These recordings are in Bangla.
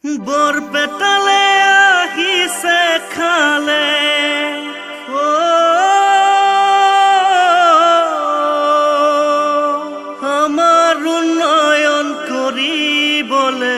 বৰপেটালে আহিছে খালে আমাৰ উন্নয়ন কৰিবলে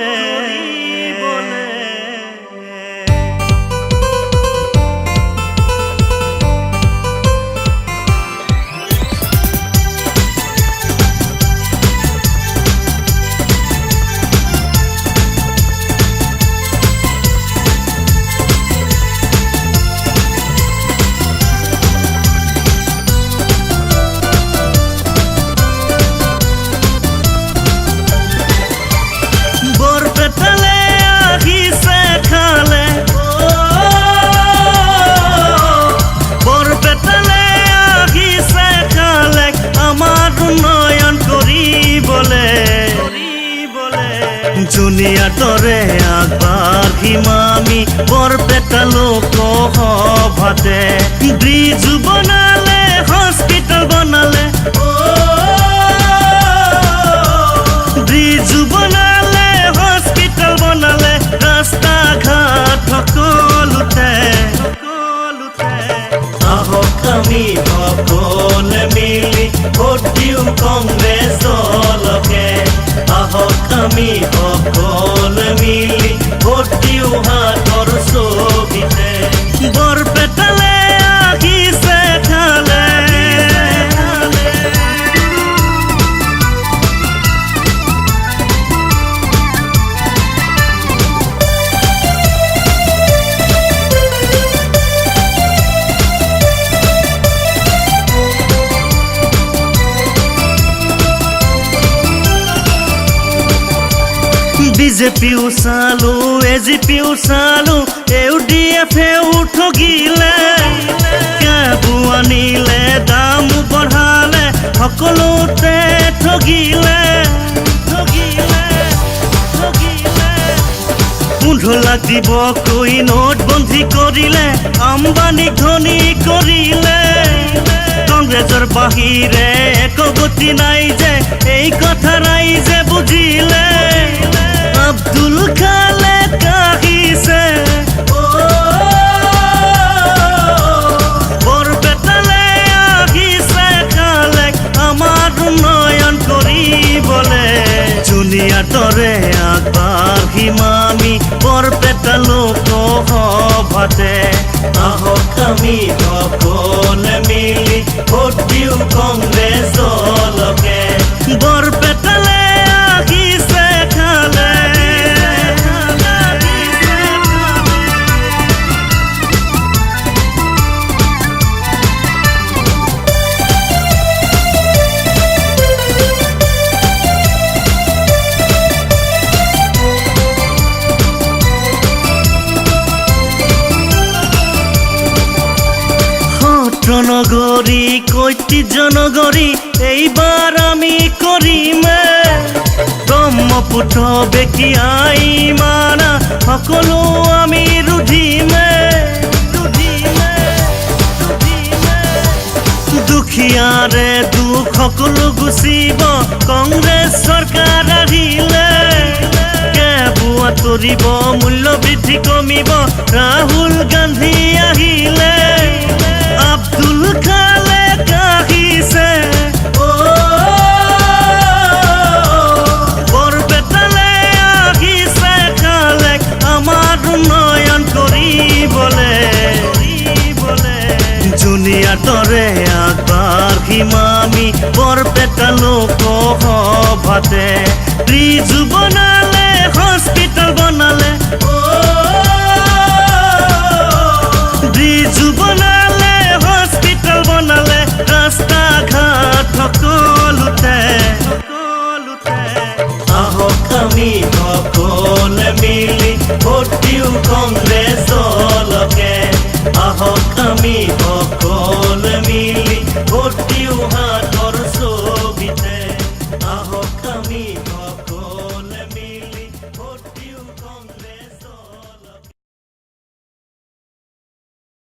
জুনিয়া তরে আগবাঢ়িম আমি বৰপেটা লোক সভাতে ব্ৰিজ বনালে হস্পিটাল বনালে ব্ৰিজ বনালে হস্পিটাল বনালে ৰাস্তা ঘাট সকলোতে আহক আমি সকলে মিলি ভোট দিওঁ কংগ্ৰেছলৈকে আহক আমি সকলে মিলি ভোট দিওঁ হাতৰ ছবিতে বৰপেটালে আহিছে খালে বিজেপিও চালো এজিপিও চালো ইউডিএফেও ঠগিলে কাবু আনিলে দাম বঢ়ালে সকলোতে ঠগিলে 15 লাখ দিব কৈ নোটবন্দী কৰিলে আম্বানীক ধনী কৰিলে কংগ্ৰেছৰ বাহিৰে একো গতি নাই যে এই কথা ৰাইজে বুজিলে আব্দুল খালেক আহিছে বৰপেটালে আহিছে খালেক আমাৰ উন্নয়ন কৰিবলে জুনিয়া তৰে আগবাঢ়িম আমি বৰপেটা লোক সভাতে আহক আমি সকলে মিলি ভোট দিওঁ কংগ্ৰেছলৈকে বৰপেটালে আহিছে খালে নগরী ঐতিহ্যনগরী এইবার আমি করিমে ব্রহ্মপুত্ৰ বেকিয়াই মানা সকলো আমি ৰুধিমে দুখীয়াৰে দুখ সকলো গুচিব কংগ্ৰেছ চৰকাৰ আহিলে কেবু আঁতৰিব মূল্য বৃদ্ধি কমিব ৰাহুল গান্ধী আহিলে আব্দুল খালেক আহিছে বৰপেটালে আহিছে খালেক আমাৰ উন্নয়ন কৰিবলে জুনিয়া তৰে আগবাঢ়িম আমি বৰপেটা লোক সভাতে ব্ৰিজ বনালে হস্পিটাল বনালে ব্ৰিজ বনালে হস্পিটাল বনালে ৰাস্তা ঘাট সকলোতে আহক আমি সকলে মিলি ভোট দিওঁ কংগ্ৰেছলৈকে আহক আমি সকলে